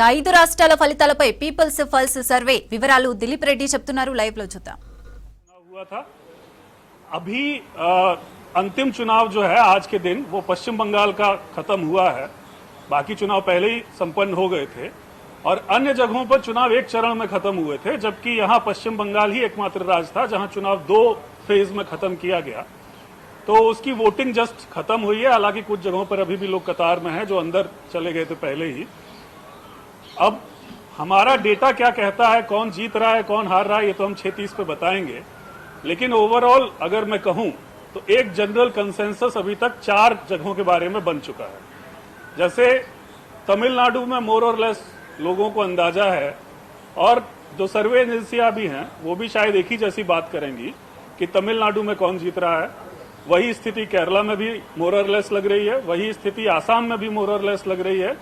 ఇక 5 రాష్ట్రాల ఫలితాలపై పీపుల్స్ పల్స్ సర్వే వివరాలు దిలీప్ రెడ్డి చెప్తున్నారు. లైవ్ లో చూద్దాం. हुआ था अभी अंतिम चुनाव जो है आज के दिन वो पश्चिम बंगाल का खत्म हुआ है। बाकी चुनाव पहले ही संपन्न हो गए थे और अन्य जगहों पर चुनाव एक चरण में खत्म हुए थे, जबकि यहां पश्चिम बंगाल ही एकमात्र राज्य था जहां चुनाव 2 फेज में खत्म किया गया। तो उसकी वोटिंग जस्ट खत्म हुई है। हालांकि कुछ जगहों पर अभी भी लोग कतार में हैं जो अंदर चले गए थे पहले ही। अब हमारा डेटा क्या कहता है, कौन जीत रहा है कौन हार रहा है, ये तो हम 6:30 पे बताएंगे। लेकिन ओवरऑल अगर मैं कहूं तो एक जनरल कंसेंसस अभी तक 4 जगहों के बारे में बन चुका है। जैसे तमिलनाडु में मोर और लेस लोगों को अंदाजा है और जो सर्वे एजेंसियां भी हैं वो भी शायद एक ही जैसी बात करेंगी कि तमिलनाडु में कौन जीत रहा है। वही स्थिति केरला में भी मोर और लेस लग रही है, वही स्थिति आसाम में भी मोर और लेस लग रही है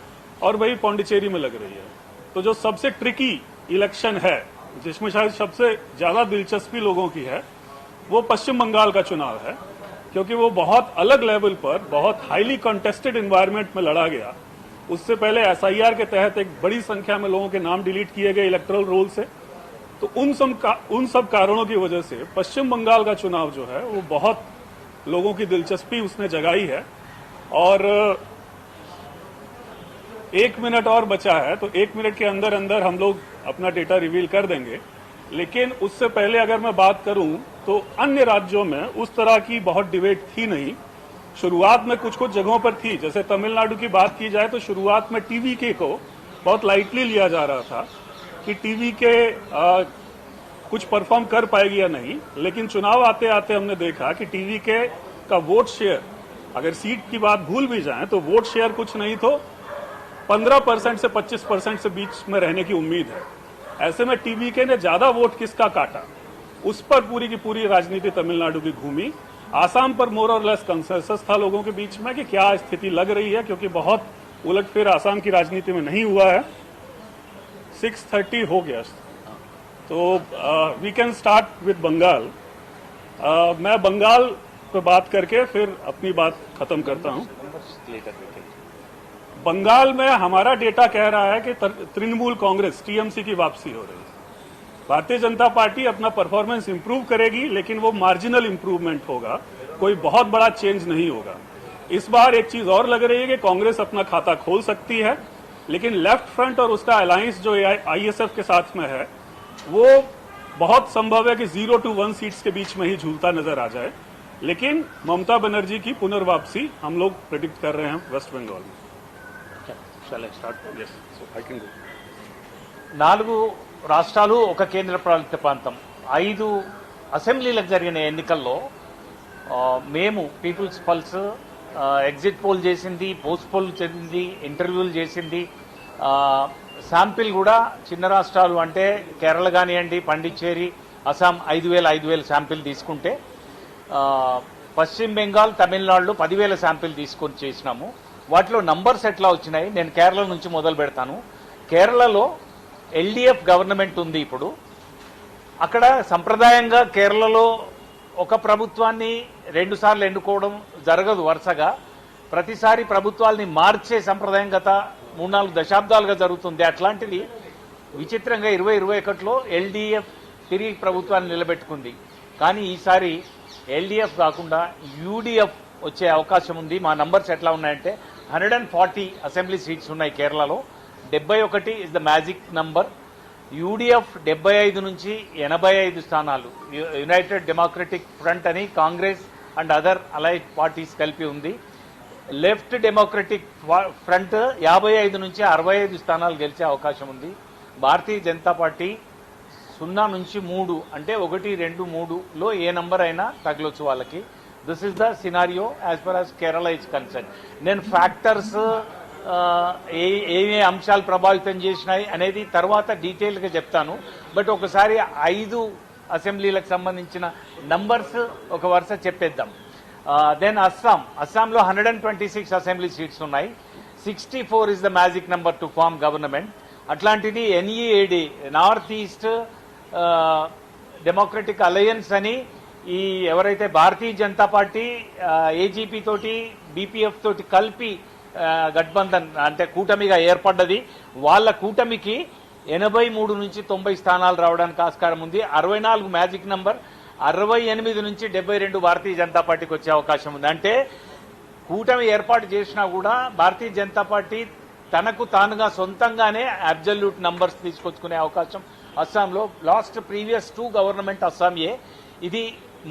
और वही पौंडीचेरी में लग रही है। तो जो सबसे ट्रिकी इलेक्शन है, जिसमें शायद सबसे ज्यादा दिलचस्पी लोगों की है, वो पश्चिम बंगाल का चुनाव है, क्योंकि वो बहुत अलग लेवल पर बहुत हाईली कंटेस्टेड एनवायरनमेंट में लड़ा गया। उससे पहले एसआईआर के तहत एक बड़ी संख्या में लोगों के नाम डिलीट किए गए इलेक्टोरल रोल से। तो उन सब कारणों की वजह से पश्चिम बंगाल का चुनाव जो है वो बहुत लोगों की दिलचस्पी उसने जगाई है। और 1 मिनट और बचा है, तो 1 मिनट के अंदर अंदर हम लोग अपना डेटा रिवील कर देंगे। लेकिन उससे पहले अगर मैं बात करूं तो अन्य राज्यों में उस तरह की बहुत डिबेट थी नहीं। शुरुआत में कुछ कुछ जगहों पर थी। जैसे तमिलनाडु की बात की जाए तो शुरुआत में टीवीके को बहुत लाइटली लिया जा रहा था कि टीवीके कुछ परफॉर्म कर पाएगी या नहीं। लेकिन चुनाव आते आते हमने देखा कि टीवीके का वोट शेयर, अगर सीट की बात भूल भी जाए तो वोट शेयर कुछ नहीं तो 15% से 25% से बीच में रहने की उम्मीद है। ऐसे में टीवीके ने ज्यादा वोट किसका काटा, उस पर पूरी की पूरी राजनीति तमिलनाडु की घूमी। आसाम पर मोर और लेस कंसेंसस था लोगों के बीच में कि क्या स्थिति लग रही है, क्योंकि बहुत उलटफेर आसाम की राजनीति में नहीं हुआ है। 6:30 हो गया, तो we can start with Bengal. मैं बंगाल पे बात करके फिर अपनी बात खत्म करता हूं। बंगाल में हमारा डेटा कह रहा है कि तृणमूल कांग्रेस टीएमसी की वापसी हो रही है। भारतीय जनता पार्टी अपना परफॉर्मेंस इंप्रूव करेगी, लेकिन वो मार्जिनल इंप्रूवमेंट होगा, कोई बहुत बड़ा चेंज नहीं होगा। इस बार एक चीज और लग रही है कि कांग्रेस अपना खाता खोल सकती है, लेकिन लेफ्ट फ्रंट और उसका अलायंस जो आईएसएफ के साथ में है वो बहुत संभव है कि 0 to 1 सीट्स के बीच में ही झूलता नजर आ जाए। लेकिन ममता बनर्जी की पुनर्वापसी हम लोग प्रेडिक्ट कर रहे हैं वेस्ट बंगाल में। నాలుగు రాష్ట్రాలు ఒక కేంద్ర పాలిత ప్రాంతం 5 అసెంబ్లీలకు జరిగిన ఎన్నికల్లో మేము పీపుల్స్ పల్స్ ఎగ్జిట్ పోల్ చేసింది, పోస్ట్ పోల్ చేసింది, ఇంటర్వ్యూలు చేసింది, శాంపిల్ కూడా చిన్న రాష్ట్రాలు అంటే కేరళ కానివ్వండి, పాండిచ్చేరి, అస్సాం 5,000 శాంపిల్ తీసుకుంటే పశ్చిమ బెంగాల్, తమిళనాడులో 10,000 శాంపిల్ తీసుకొని చేసినాము. వాటిలో నంబర్స్ ఎట్లా వచ్చినాయి, నేను కేరళ నుంచి మొదలు పెడతాను. కేరళలో ఎల్డీఎఫ్ గవర్నమెంట్ ఉంది. ఇప్పుడు అక్కడ సంప్రదాయంగా కేరళలో ఒక ప్రభుత్వాన్ని 2 సార్లు ఎన్నుకోవడం జరగదు వరుసగా. ప్రతిసారి ప్రభుత్వాల్ని మార్చే సంప్రదాయం గత 3-4 దశాబ్దాలుగా జరుగుతుంది. అట్లాంటిది విచిత్రంగా 2021లో ఎల్డీఎఫ్ తిరిగి ప్రభుత్వాన్ని నిలబెట్టుకుంది. కానీ ఈసారి ఎల్డీఎఫ్ కాకుండా యూడీఎఫ్ వచ్చే అవకాశం ఉంది. మా నంబర్స్ ఎట్లా ఉన్నాయంటే 140 అసెంబ్లీ సీట్స్ ఉన్నాయి కేరళలో. 71 is the magic number. UDF 75 నుంచి 85 స్థానాలు. యునైటెడ్ డెమోక్రటిక్ ఫ్రంట్ అని Congress and other allied parties కలిపి ఉంది. లెఫ్ట్ డెమోక్రటిక్ ఫ్రంట్ 55 నుంచి 65 స్థానాలు గెలిచే అవకాశం ఉంది. భారతీయ జనతా పార్టీ 0 నుంచి 3 అంటే 1, 2, 3లో ఏ నంబర్ అయినా తగలొచ్చు వాళ్ళకి. This is the scenario as for as Kerala is concern. నేను ఫ్యాక్టర్స్ ఏ అంశాలు ప్రభావితం చేసినాయి అనేది తర్వాత డీటెయిల్గా చెప్తాను. బట్ ఒకసారి 5 అసెంబ్లీలకు సంబంధించిన నంబర్స్ ఒక వరుస చెప్పేద్దాం. దెన్ అస్సాంలో 126 అసెంబ్లీ సీట్స్ ఉన్నాయి. 64 is the magic number to form government. అట్లాంటిది NEDA north east democratic alliance అని ఈ ఎవరైతే భారతీయ జనతా పార్టీ ఏజీపీ తోటి బీపీఎఫ్ తోటి కలిపి గఠబంధన్ అంటే కూటమిగా ఏర్పడ్డది. వాళ్ళ కూటమికి 83 నుంచి 90 స్థానాలు రావడానికి ఆస్కారం ఉంది. 64 మ్యాజిక్ నంబర్, 68 నుంచి 72 భారతీయ జనతా పార్టీకి వచ్చే అవకాశం ఉంది. అంటే కూటమి ఏర్పాటు చేసినా కూడా భారతీయ జనతా పార్టీ తనకు తానుగా సొంతంగానే అబ్జల్యూట్ నంబర్స్ తీసుకొచ్చుకునే అవకాశం అస్సాంలో. ప్రీవియస్ 2 గవర్నమెంట్ అస్సాంయే, ఇది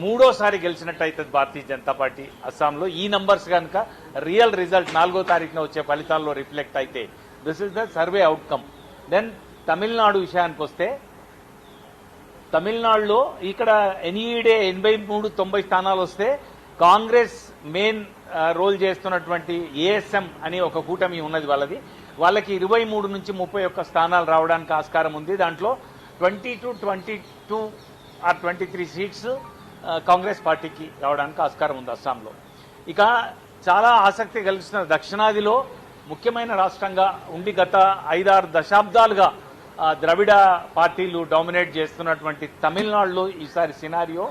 మూడోసారి గెలిచినట్టు అవుతుంది భారతీయ జనతా పార్టీ అస్సాంలో. ఈ నంబర్స్ కనుక రియల్ రిజల్ట్ 4వ తారీఖున వచ్చే ఫలితాల్లో రిఫ్లెక్ట్ అయితే this is the survey outcome. Then Tamil Nadu విషయానికి వస్తే, తమిళనాడులో ఇక్కడ ఎన్ఈడే 83-90 స్థానాలు వస్తే కాంగ్రెస్ మెయిన్ రోల్ చేస్తున్నటువంటి ఏఎస్ఎం అని ఒక కూటమి ఉన్నది వాళ్ళకి 23 నుంచి 31 స్థానాలు రావడానికి ఆస్కారం ఉంది. దాంట్లో 22 ఆర్ 23 సీట్స్ కాంగ్రెస్ పార్టీకి రావడానికి ఆస్కారం ఉంది అస్సాంలో. ఇక చాలా ఆసక్తి కలిగిన దక్షిణాదిలో ముఖ్యమైన రాష్ట్రంగా ఉండి గత 5-6 దశాబ్దాలుగా ద్రవిడ పార్టీలు డామినేట్ చేస్తున్నటువంటి తమిళనాడులో ఈసారి సినారియో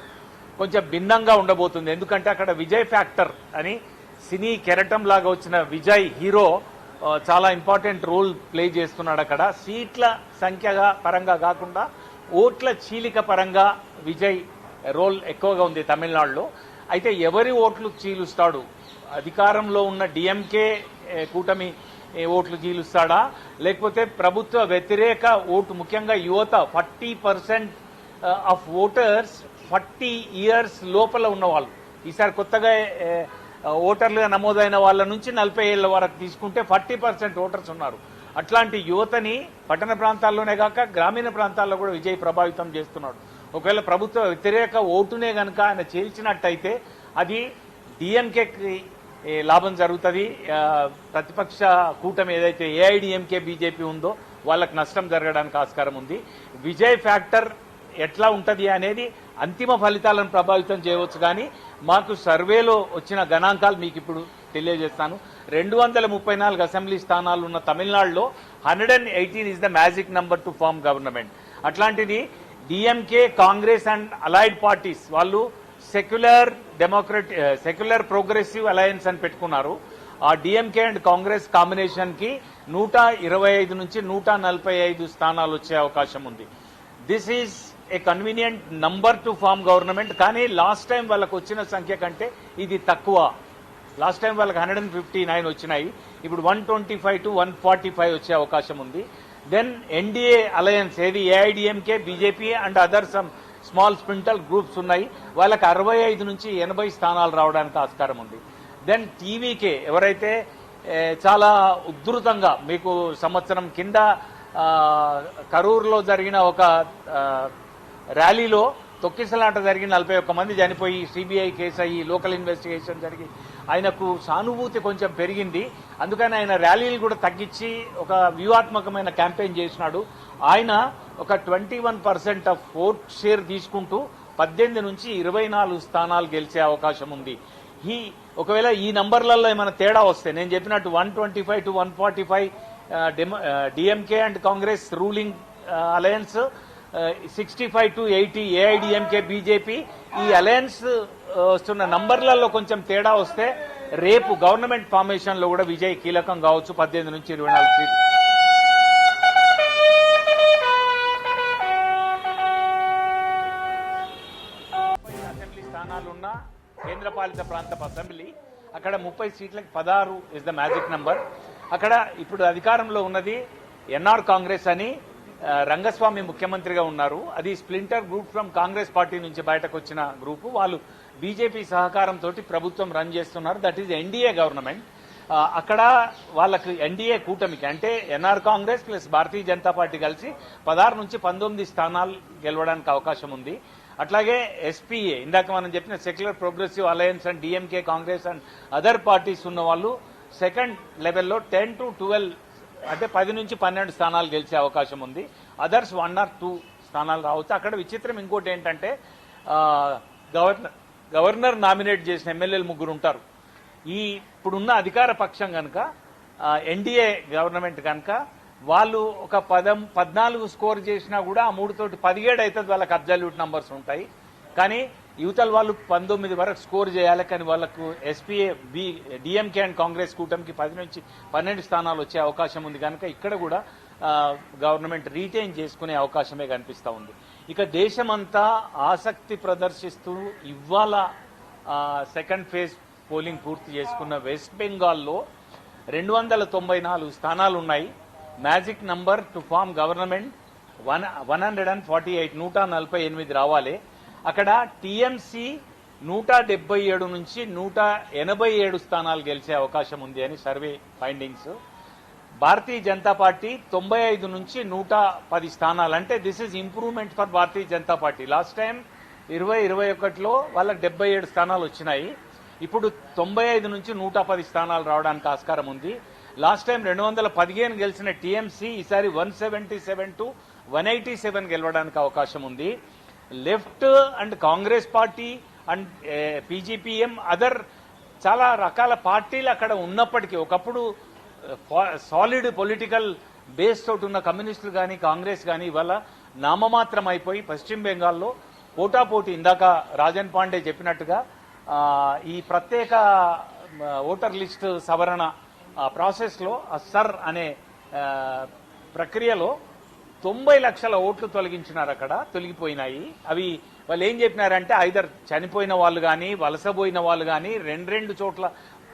కొంచెం భిన్నంగా ఉండబోతుంది. ఎందుకంటే అక్కడ విజయ్ ఫ్యాక్టర్ అని సినీ కెరటం లాగా వచ్చిన విజయ్ హీరో చాలా ఇంపార్టెంట్ రోల్ ప్లే చేస్తున్నాడు. అక్కడ సీట్ల సంఖ్యగా పరంగా కాకుండా ఓట్ల చీలిక పరంగా విజయ్ రోల్ ఎక్కువగా ఉంది తమిళనాడులో. అయితే ఎవరి ఓట్లు చీలుస్తాడు? అధికారంలో ఉన్న డిఎంకే కూటమి ఓట్లు చీలుస్తాడా, లేకపోతే ప్రభుత్వ వ్యతిరేక ఓటు, ముఖ్యంగా యువత 40% ఆఫ్ ఓటర్స్ 40 ఇయర్స్ లోపల ఉన్న వాళ్ళు, ఈసారి కొత్తగా ఓటర్లుగా నమోదైన వాళ్ళ నుంచి 40 ఏళ్ల వరకు తీసుకుంటే 40% ఓటర్స్ ఉన్నారు. అట్లాంటి యువతని పట్టణ ప్రాంతాల్లోనే కాక గ్రామీణ ప్రాంతాల్లో కూడా విజయ్ ప్రభావితం చేస్తున్నాడు. ఒకవేళ ప్రభుత్వ వ్యతిరేక ఓటునే గనక ఆయన చేల్చినట్టయితే అది డిఎంకేకి లాభం జరుగుతుంది. ప్రతిపక్ష కూటమి ఏదైతే ఏఐడిఎంకే బీజేపీ ఉందో వాళ్ళకి నష్టం జరగడానికి ఆస్కారం ఉంది. విజయ్ ఫ్యాక్టర్ ఎట్లా ఉంటుంది అనేది అంతిమ ఫలితాలను ప్రభావితం చేయవచ్చు. కానీ మాకు సర్వేలో వచ్చిన గణాంకాలు మీకు ఇప్పుడు తెలియజేస్తాను. 234 అసెంబ్లీ స్థానాలు ఉన్న తమిళనాడులో 118 is the magic number to form government. అట్లాంటిది DMK, Congress and allied parties వాళ్ళు సెక్యులర్ ప్రోగ్రెసివ్ అలయన్స్ అని పెట్టుకున్నారు. ఆ డిఎంకే అండ్ కాంగ్రెస్ కాంబినేషన్ కి 125 నుంచి 145 స్థానాలు వచ్చే అవకాశం ఉంది. This is a convenient number to form government. కానీ లాస్ట్ టైం వాళ్ళకు వచ్చిన సంఖ్య కంటే ఇది తక్కువ. లాస్ట్ టైం వాళ్ళకి 159 వచ్చినాయి, ఇప్పుడు 125 to 145 వచ్చే అవకాశం ఉంది. దెన్ ఎన్డీఏ అలయన్స్ ఏది AIADMK, BJP and other some small splinter groups ఉన్నాయి, వాళ్ళకి 65 నుంచి 80 స్థానాలు రావడానికి ఆస్కారం ఉంది. దెన్ టీవీకే ఎవరైతే చాలా ఉధృతంగా, మీకు సంవత్సరం కింద కరూరులో జరిగిన ఒక ర్యాలీలో తొక్కిసలాట జరిగి 41 మంది చనిపోయి సిబిఐ కేసు అయ్యి లోకల్ ఇన్వెస్టిగేషన్ జరిగి ఆయనకు సానుభూతి కొంచెం పెరిగింది. అందుకని ఆయన ర్యాలీలు కూడా తగ్గించి ఒక వ్యూహాత్మకమైన క్యాంపెయిన్ చేసినాడు. ఆయన ఒక 21% ఆఫ్ ఓట్ షేర్ తీసుకుంటూ 18 నుంచి 24 స్థానాలు గెలిచే అవకాశం ఉంది. ఒకవేళ ఈ నంబర్లలో ఏమైనా తేడా వస్తే, నేను చెప్పినట్టు 125 to 145 DMK and Congress ruling alliance, 65 to 80 AIADMK BJP, ఈ అలయన్స్ వస్తున్న నంబర్లలో కొంచెం తేడా వస్తే రేపు గవర్నమెంట్ ఫార్మేషన్ లో కూడా విజయ్ కీలకం కావచ్చు. 18 నుంచి 24 సీట్లు. అసెంబ్లీ స్థానాలున్న కేంద్రపాలిత ప్రాంత అసెంబ్లీ, అక్కడ 30 సీట్లకి 16 ఇస్ ద మ్యాజిక్ నంబర్. అక్కడ ఇప్పుడు అధికారంలో ఉన్నది ఎన్ఆర్ కాంగ్రెస్ అని, రంగస్వామి ముఖ్యమంత్రిగా ఉన్నారు. అది splinter group from Congress party నుంచి బయటకు వచ్చిన గ్రూపు. వాళ్ళు బీజేపీ సహకారంతో ప్రభుత్వం రన్ చేస్తున్నారు. That is NDA government. అక్కడ వాళ్ళకు ఎన్డీఏ కూటమికి అంటే ఎన్ఆర్ కాంగ్రెస్ ప్లస్ భారతీయ జనతా పార్టీ కలిసి 16 నుంచి 19 స్థానాలు గెలవడానికి అవకాశం ఉంది. అట్లాగే ఎస్పీఏ, ఇందాక మనం చెప్పిన secular progressive alliance and DMK, Congress and other parties ఉన్న వాళ్ళు సెకండ్ లెవెల్లో 10 to 12 అంటే 10 నుంచి 12 స్థానాలు గెలిచే అవకాశం ఉంది. అదర్స్ 1 or 2 స్థానాలు రావచ్చు. అక్కడ విచిత్రం ఇంకోటి ఏంటంటే గవర్నర్ నామినేట్ చేసిన ఎమ్మెల్యేలు 3 ఉంటారు. ఈ ఇప్పుడున్న అధికార పక్షం కనుక ఎన్డీఏ గవర్నమెంట్ కనుక వాళ్ళు ఒక 14 స్కోర్ చేసినా కూడా ఆ 3 తోటి 17 అవుతుంది, వాళ్ళకి అబ్జల్యూట్ నంబర్స్ ఉంటాయి. కానీ యువతల వాళ్ళు 19 వరకు స్కోర్ చేయాలి, కానీ వాళ్ళకు ఎస్పీఏ డిఎంకే అండ్ కాంగ్రెస్ కూటమికి 10 నుంచి 12 స్థానాలు వచ్చే అవకాశం ఉంది కనుక ఇక్కడ కూడా గవర్నమెంట్ రీటైన్ చేసుకునే అవకాశమే కనిపిస్తూ ఉంది. ఇక దేశమంతా ఆసక్తి ప్రదర్శిస్తూ ఇవాళ సెకండ్ ఫేజ్ పోలింగ్ పూర్తి చేసుకున్న వెస్ట్ బెంగాల్లో 294 స్థానాలు ఉన్నాయి. Magic number to form government 148 148 రావాలి. అక్కడ టీఎంసీ 177 నుంచి 187 స్థానాలు గెలిచే అవకాశం ఉంది అని సర్వే ఫైండింగ్స్. భారతీయ జనతా పార్టీ 95 నుంచి 110 స్థానాలు, అంటే this is improvement for Bharatiya Janata Party. Last time 2021లో వాళ్ళకి 77 స్థానాలు వచ్చినాయి. ఇప్పుడు 95 నుంచి 110 స్థానాలు రావడానికి ఆస్కారం ఉంది. లాస్ట్ టైం 215 గెలిచిన టీఎంసీ ఈసారి 177 టు 187 గెలవడానికి అవకాశం ఉంది. Left and Congress party and పీజీపీఎం other చాలా రకాల పార్టీలు అక్కడ ఉన్నప్పటికీ, ఒకప్పుడు సాలిడ్ పొలిటికల్ బేస్ తోటి ఉన్న కమ్యూనిస్టులు కానీ కాంగ్రెస్ కానీ ఇవాళ నామమాత్రం అయిపోయి పశ్చిమ బెంగాల్లో పోటాపోటీ, ఇందాక రాజన్ పాండే చెప్పినట్టుగా ఈ ప్రత్యేక ఓటర్ లిస్ట్ సవరణ ప్రాసెస్లో సర్ అనే ప్రక్రియలో 90 లక్షల ఓట్లు తొలగించినారు. అక్కడ తొలగిపోయినాయి. అవి వాళ్ళు ఏం చెప్పినారంటే ఐదర్ చనిపోయిన వాళ్ళు కానీ వలసపోయిన వాళ్ళు కానీ 2 చోట్ల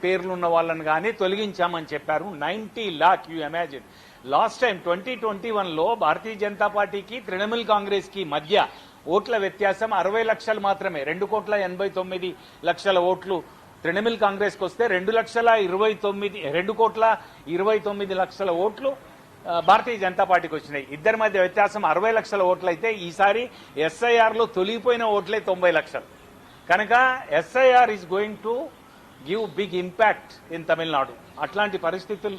పేర్లున్న వాళ్ళని కానీ తొలగించామని చెప్పారు. 90 lakh, you imagine. Last time 2021లో భారతీయ జనతా పార్టీకి తృణమూల్ కాంగ్రెస్ కి మధ్య ఓట్ల వ్యత్యాసం 60 లక్షలు మాత్రమే. 2,89,00,000 ఓట్లు తృణమూల్ కాంగ్రెస్ కు వస్తే 2,29,00,000 ఓట్లు భారతీయ జనతా పార్టీకి వచ్చినాయి. ఇద్దరి మధ్య వ్యత్యాసం 60 లక్షల ఓట్లు అయితే ఈసారి ఎస్ఐఆర్ లో తొలగిపోయిన ఓట్లే 90 లక్షలు. కనుక SIR is going to give big impact in Tamil Nadu. అట్లాంటి పరిస్థితులు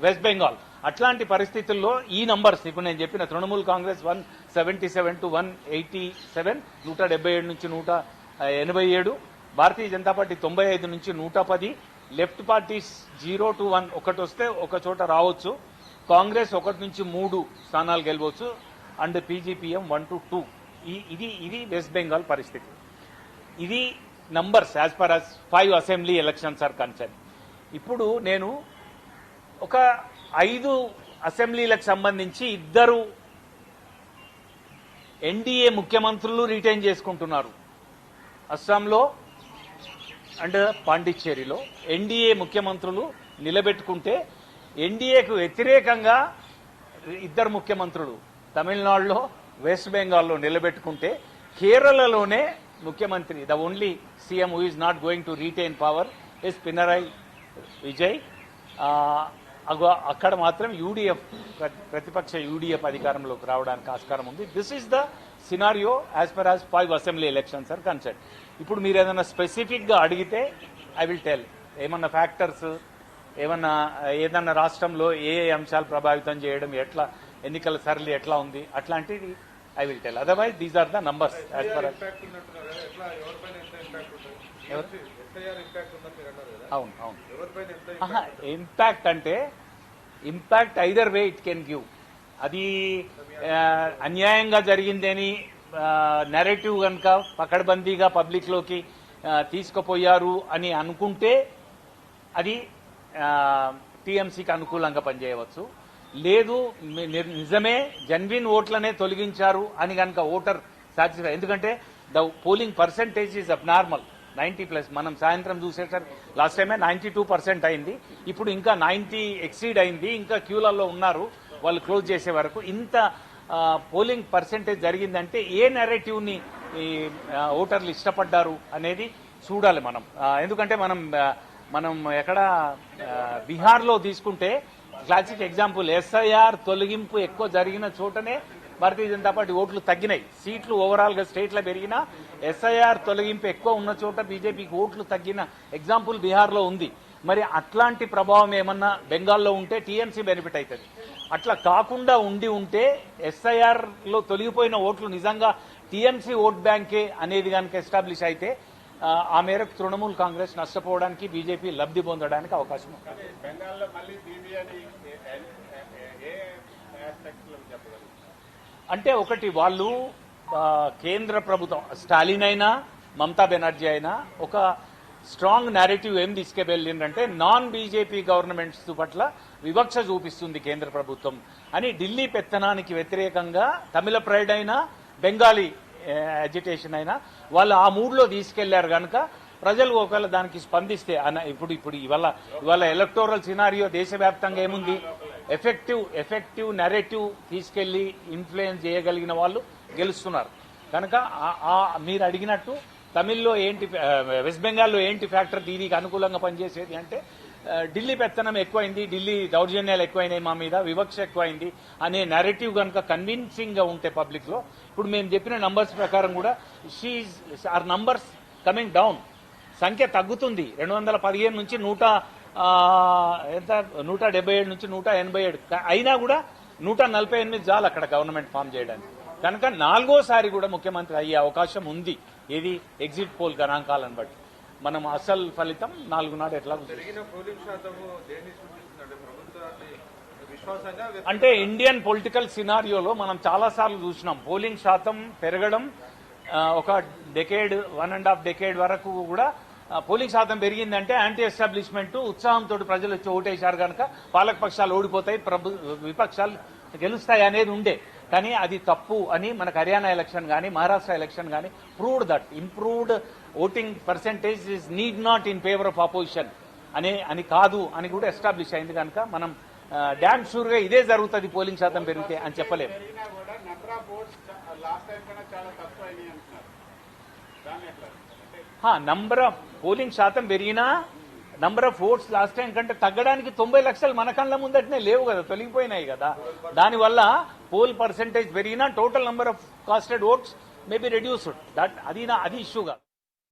వెస్ట్ బెంగాల్ అట్లాంటి పరిస్థితుల్లో ఈ నంబర్స్ ఇప్పుడు నేను చెప్పిన తృణమూల్ కాంగ్రెస్ 177 టు 187, 177 నుంచి 187, భారతీయ జనతా పార్టీ 95 నుంచి 110, లెఫ్ట్ పార్టీస్ 0 to 1 ఒకటి వస్తే ఒక చోట రావచ్చు, కాంగ్రెస్ 1 నుంచి 3 స్థానాలు గెలవచ్చు, అండ్ పీజీపీఎం 1 to 2. ఇది వెస్ట్ బెంగాల్ పరిస్థితి. ఇది numbers as per as 5 assembly elections are concern. ఇప్పుడు నేను ఒక 5 అసెంబ్లీలకు సంబంధించి 2 ఎన్డీఏ ముఖ్యమంత్రులు రిటైన్ చేసుకుంటున్నారు. అస్సాంలో అండ్ పాండిచ్చేరిలో ఎన్డీఏ ముఖ్యమంత్రులు నిలబెట్టుకుంటే, ఎన్డీఏకు వ్యతిరేకంగా 2 ముఖ్యమంత్రులు తమిళనాడులో వెస్ట్ బెంగాల్లో నిలబెట్టుకుంటే, కేరళలోనే ముఖ్యమంత్రి the only CM who is not going to retain power is Pinarayi Vijay. అక్కడ మాత్రం యూడీఎఫ్ ప్రతిపక్ష యూడీఎఫ్ అధికారంలోకి రావడానికి ఆస్కారం ఉంది. This is the scenario as per as 5 assembly elections are concern. ఇప్పుడు మీరు ఏదైనా స్పెసిఫిక్ గా అడిగితే ఐ విల్ టెల్. ఏమన్నా ఫ్యాక్టర్స్, ఏదన్నా రాష్ట్రంలో ఏ అంశాలు ప్రభావితం చేయడం, ఎట్లా ఎన్నికల సరళి ఎట్లా ఉంది, అట్లాంటిది I will tell. Otherwise these are the numbers as per. అవును అవును. ఇంపాక్ట్ అంటే impact either way it can give. అది అన్యాయంగా జరిగిందని నెరేటివ్ కనుక పకడ్బందీగా పబ్లిక్ లోకి తీసుకుపోయారు అని అనుకుంటే అది టీఎంసీకి అనుకూలంగా పనిచేయవచ్చు. లేదు నిజమే జెన్విన్ ఓట్లనే తొలగించారు అని కనుక ఓటర్ సాటిస్ఫై, ఎందుకంటే the polling percentage is abnormal 90+. మనం సాయంత్రం చూసేసరికి లాస్ట్ టైమే 92% అయింది, ఇప్పుడు ఇంకా 90 ఎక్సీడ్ అయింది, ఇంకా క్యూలలో ఉన్నారు వాళ్ళు క్లోజ్ చేసే వరకు. ఇంత పోలింగ్ పర్సెంటేజ్ జరిగిందంటే ఏ నెరేటివ్ ని ఈ ఓటర్లు ఇష్టపడ్డారు అనేది చూడాలి మనం. ఎందుకంటే మనం ఎక్కడ బీహార్లో తీసుకుంటే క్లాసిక్ ఎగ్జాంపుల్, ఎస్ఐఆర్ తొలగింపు ఎక్కువ జరిగిన చోటనే భారతీయ జనతా పార్టీ ఓట్లు తగ్గినాయి. సీట్లు ఓవరాల్ గా స్టేట్ లో పెరిగినా ఎస్ఐఆర్ తొలగింపు ఎక్కువ ఉన్న చోట బీజేపీకి ఓట్లు తగ్గిన ఎగ్జాంపుల్ బీహార్లో ఉంది. మరి అట్లాంటి ప్రభావం ఏమన్నా బెంగాల్లో ఉంటే టీఎంసీ బెనిఫిట్ అవుతుంది. అట్లా కాకుండా ఉంటే ఎస్ఐఆర్ లో తొలగిపోయిన ఓట్లు నిజంగా టీఎంసీ ఓట్ బ్యాంకే అనేది కనుక ఎస్టాబ్లిష్ అయితే ఆ మేరకు తృణమూల్ కాంగ్రెస్ నష్టపోవడానికి, బీజేపీ లబ్ధి పొందడానికి అవకాశం ఉంది. అంటే ఒకటి, వాళ్ళు కేంద్ర ప్రభుత్వం స్టాలిన్ అయినా మమతా బెనర్జీ అయినా ఒక స్ట్రాంగ్ నేరేటివ్ ఏం తీసుకెళ్ళిందంటే నాన్ బీజేపీ గవర్నమెంట్స్ పట్ల వివక్ష చూపిస్తుంది కేంద్ర ప్రభుత్వం అని ఢిల్లీ పెత్తనానికి వ్యతిరేకంగా తమిళ ప్రైడ్ అయినా బెంగాలీ అజిటేషన్ అయినా వాళ్ళు ఆ మూడ్లో తీసుకెళ్లారు కనుక ప్రజలు ఒకవేళ దానికి స్పందిస్తే ఇప్పుడు ఇవాళ ఎలక్టోరల్ సినారియో దేశవ్యాప్తంగా ఏముంది, ఎఫెక్టివ్ నెరేటివ్ తీసుకెళ్లి ఇన్ఫ్లుయెన్స్ చేయగలిగిన వాళ్ళు గెలుస్తున్నారు కనుక మీరు అడిగినట్టు తమిళ్లో ఏంటి, వెస్ట్ బెంగాల్లో ఏంటి ఫ్యాక్టర్ దీనికి అనుకూలంగా పనిచేసేది అంటే ఢిల్లీ పెత్తనం ఎక్కువైంది, ఢిల్లీ దౌర్జన్యాలు ఎక్కువైనాయి, మా మీద వివక్ష ఎక్కువైంది అనే నెరేటివ్ కనుక కన్విన్సింగ్ గా ఉంటే పబ్లిక్ లో, ఇప్పుడు మేము చెప్పిన నంబర్స్ ప్రకారం కూడా ఆర్ నంబర్స్ కమింగ్ డౌన్, సంఖ్య తగ్గుతుంది. 215 నుంచి 177 నుంచి 187 అయినా కూడా 148 చాలు అక్కడ గవర్నమెంట్ ఫామ్ చేయడానికి. కనుక 4వ సారి కూడా ముఖ్యమంత్రి అయ్యే అవకాశం ఉంది. ఏది ఎగ్జిట్ పోల్ గణాంకాలను బట్టి మనం అసలు ఫలితం 4 నాడు ఎట్లా అంటే ఇండియన్ పొలిటికల్ సినారియోలో మనం చాలా సార్లు చూసినాం పోలింగ్ శాతం పెరగడం. ఒక డెకేడ్ 1.5 డెకేడ్ వరకు కూడా పోలింగ్ శాతం పెరిగిందంటే యాంటీ ఎస్టాబ్లిష్మెంట్ ఉత్సాహంతో ప్రజలు వచ్చి ఓటేశారు కనుక పాలక పక్షాలు ఓడిపోతాయి, విపక్షాలు గెలుస్తాయి అనేది ఉండే. కానీ అది తప్పు అని మనకు హర్యానా ఎలక్షన్ కానీ మహారాష్ట్ర ఎలక్షన్ కానీ proved that improved voting percentage is need not in favour of opposition అని కాదు అని కూడా ఎస్టాబ్లిష్ అయింది కనుక మనం డ్యామ్ షూర్ గా ఇదే జరుగుతుంది పోలింగ్ శాతం పెరిగితే అని చెప్పలేము. నంబర్ ఆఫ్ పోలింగ్ శాతం పెరిగినా number of votes last time కంటే తగ్గడానికి 90 లక్షలు మన కళ్ళ ముందటనే లేవు కదా, తొలగిపోయినాయి కదా. దానివల్ల పోల్ పర్సెంటేజ్ పెరిగినా total number of casted votes may be reduced. అది ఇష్యూగా